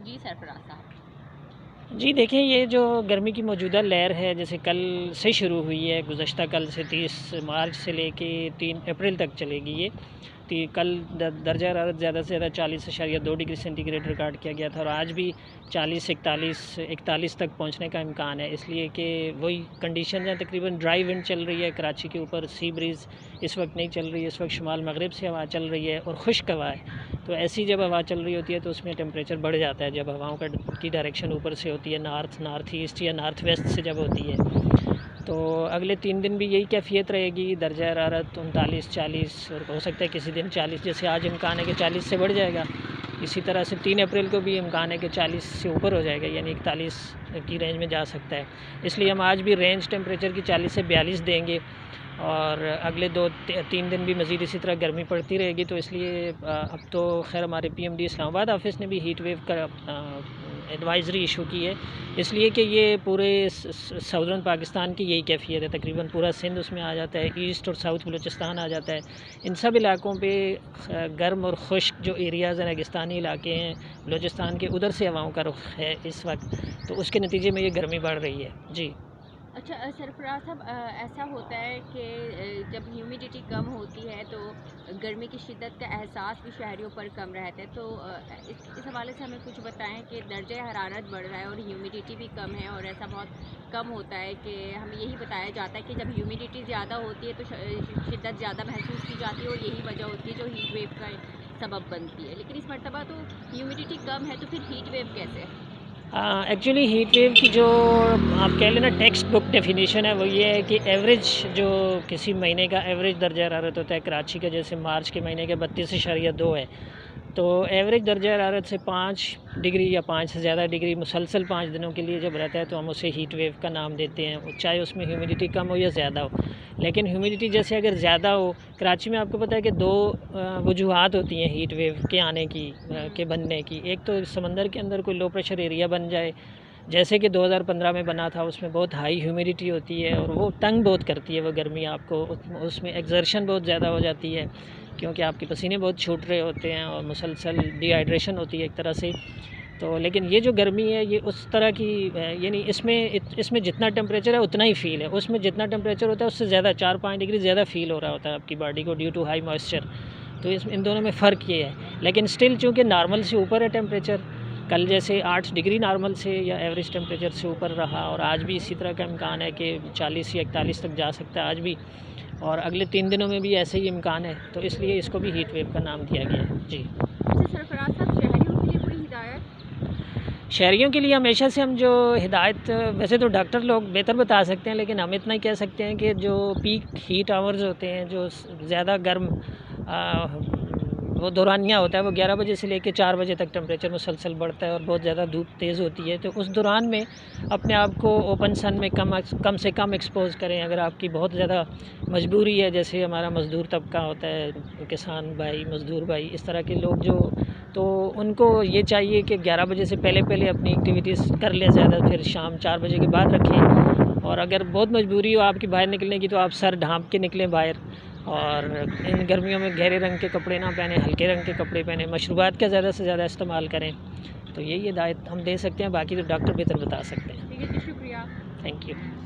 جی سرفراز صاحب۔ جی دیکھیں، یہ جو گرمی کی موجودہ لہر ہے جیسے کل سے شروع ہوئی ہے، گزشتہ کل سے 30 مارچ سے لے کے 3 اپریل تک چلے گی یہ۔ کل درجہ حرارت زیادہ سے زیادہ 40.2 ڈگری سینٹی گریڈ ریکارڈ کیا گیا تھا، اور آج بھی 41 تک پہنچنے کا امکان ہے، اس لیے کہ وہی کنڈیشن ہیں، تقریباً ڈرائی ونڈ چل رہی ہے کراچی کے اوپر، سی بریز اس وقت نہیں چل رہی ہے، اس وقت شمال مغرب سے ہوا چل رہی ہے اور خشک ہوا ہے۔ تو ایسی جب ہوا چل رہی ہوتی ہے تو اس میں ٹیمپریچر بڑھ جاتا ہے، جب ہواؤں کی ڈائریکشن اوپر سے ہوتی ہے، نارتھ ایسٹ یا نارتھ ویسٹ سے جب ہوتی ہے۔ تو اگلے 3 دن بھی یہی کیفیت رہے گی، درجہ حرارت 39-40، اور ہو سکتا ہے کسی دن 40، جیسے آج امکان ہے کہ 40 سے بڑھ جائے گا۔ اسی طرح سے 3 اپریل کو بھی امکان ہے کہ 40 سے اوپر ہو جائے گا، یعنی 41 کی رینج میں جا سکتا ہے۔ اس لیے ہم آج بھی رینج ٹیمپریچر کی 40 سے 42 دیں گے، اور اگلے 2-3 دن بھی مزید اسی طرح گرمی پڑتی رہے گی۔ تو اس لیے اب تو خیر ہمارے پی ایم ڈی اسلام آباد آفس نے بھی ہیٹ ویو کا ایڈوائزری ایشو کی ہے، اس لیے کہ یہ پورے ساؤدرن پاکستان کی یہی کیفیت ہے، تقریباً پورا سندھ اس میں آ جاتا ہے، ایسٹ اور ساؤتھ بلوچستان آ جاتا ہے۔ ان سب علاقوں پہ گرم اور خشک جو ایریاز ہیں، ریگستانی علاقے ہیں بلوچستان کے، ادھر سے ہواؤں کا رخ ہے اس وقت، تو اس کے نتیجے میں یہ گرمی بڑھ رہی ہے۔ جی اچھا سرفراز صاحب، ایسا ہوتا ہے کہ جب ہیومیڈیٹی کم ہوتی ہے تو گرمی کی شدت کا احساس بھی شہریوں پر کم رہتا ہے، تو اس حوالے سے ہمیں کچھ بتائیں کہ درجہ حرارت بڑھ رہا ہے اور ہیومیڈیٹی بھی کم ہے، اور ایسا بہت کم ہوتا ہے کہ ہمیں یہی بتایا جاتا ہے کہ جب ہیومیڈیٹی زیادہ ہوتی ہے تو شدت زیادہ محسوس کی جاتی ہے، اور یہی وجہ ہوتی ہے جو ہیٹ ویو کا سبب بنتی ہے، لیکن اس مرتبہ تو ہیومیڈیٹی کم ہے، تو پھر ہیٹ ویو کیسے؟ ایکچولی ہیٹ ویو کی جو آپ کہہ لینا ٹیکسٹ بک ڈیفینیشن ہے وہ یہ ہے کہ ایوریج جو کسی مہینے کا ایوریج درجہ حرارت ہوتا ہے کراچی کا، جیسے مارچ کے مہینے کے 32.2 ہے، تو ایوریج درجہ حرارت سے 5 ڈگری یا 5 سے زیادہ ڈگری مسلسل 5 دنوں کے لیے جب رہتا ہے تو ہم اسے ہیٹ ویو کا نام دیتے ہیں، چاہے اس میں ہیومیڈیٹی کم ہو یا زیادہ ہو۔ لیکن ہیومیڈیٹی جیسے اگر زیادہ ہو، کراچی میں آپ کو پتہ ہے کہ 2 وجوہات ہوتی ہیں ہیٹ ویو کے آنے کی، کے بننے کی۔ ایک تو سمندر کے اندر کوئی لو پریشر ایریا بن جائے، جیسے کہ 2015 میں بنا تھا، اس میں بہت ہائی ہیومیڈیٹی ہوتی ہے اور وہ تنگ بہت کرتی ہے، وہ گرمی آپ کو، اس میں ایگزرشن بہت زیادہ ہو جاتی ہے، کیونکہ آپ کے پسینے بہت چھوٹ رہے ہوتے ہیں اور مسلسل ڈی ہائیڈریشن ہوتی ہے ایک طرح سے۔ تو لیکن یہ جو گرمی ہے یہ اس طرح کی یعنی اس میں جتنا ٹیمپریچر ہے اتنا ہی فیل ہے، اس میں جتنا ٹیمپریچر ہوتا ہے اس سے زیادہ 4-5 ڈگری زیادہ فیل ہو رہا ہوتا ہے آپ کی باڈی کو ڈیو ٹو ہائی موئسچر۔ تو ان دونوں میں فرق یہ ہے، لیکن سٹل چونکہ نارمل سے اوپر ہے ٹیمپریچر، کل جیسے 8 ڈگری نارمل سے یا ایوریج ٹیمپریچر سے اوپر رہا، اور آج بھی اسی طرح کا امکان ہے کہ 40 یا 41 تک جا سکتا ہے آج بھی، اور اگلے 3 دنوں میں بھی ایسے ہی امکان ہے، تو اس لیے اس کو بھی ہیٹ ویو کا نام دیا گیا ہے۔ جی اچھا سرفراز صاحب، شہریوں کے لیے کوئی ہدایت؟ شہریوں کے لیے ہمیشہ سے ہم جو ہدایت، ویسے تو ڈاکٹر لوگ بہتر بتا سکتے ہیں، لیکن ہم اتنا ہی کہہ سکتے ہیں کہ جو پیک ہیٹ آورز ہوتے ہیں، جو زیادہ گرم وہ دورانیہ ہوتا ہے، وہ 11 بجے سے لے کے 4 بجے تک ٹیمپریچر مسلسل بڑھتا ہے اور بہت زیادہ دھوپ تیز ہوتی ہے، تو اس دوران میں اپنے آپ کو اوپن سن میں کم سے کم ایکسپوز کریں۔ اگر آپ کی بہت زیادہ مجبوری ہے، جیسے ہمارا مزدور طبقہ ہوتا ہے، کسان بھائی، مزدور بھائی، اس طرح کے لوگ جو، تو ان کو یہ چاہیے کہ 11 بجے سے پہلے اپنی ایکٹیویٹیز کر لیں زیادہ، پھر شام 4 بجے کے بعد رکھیں، اور اگر بہت مجبوری ہو آپ کی باہر نکلنے کی تو آپ سر ڈھانپ کے نکلیں باہر، اور ان گرمیوں میں گہرے رنگ کے کپڑے نہ پہنیں، ہلکے رنگ کے کپڑے پہنیں، مشروبات کا زیادہ سے زیادہ استعمال کریں۔ تو یہی ہدایت ہم دے سکتے ہیں، باقی تو ڈاکٹر بہتر بتا سکتے ہیں۔ ٹھیک ہے جی، شکریہ۔ Thank you.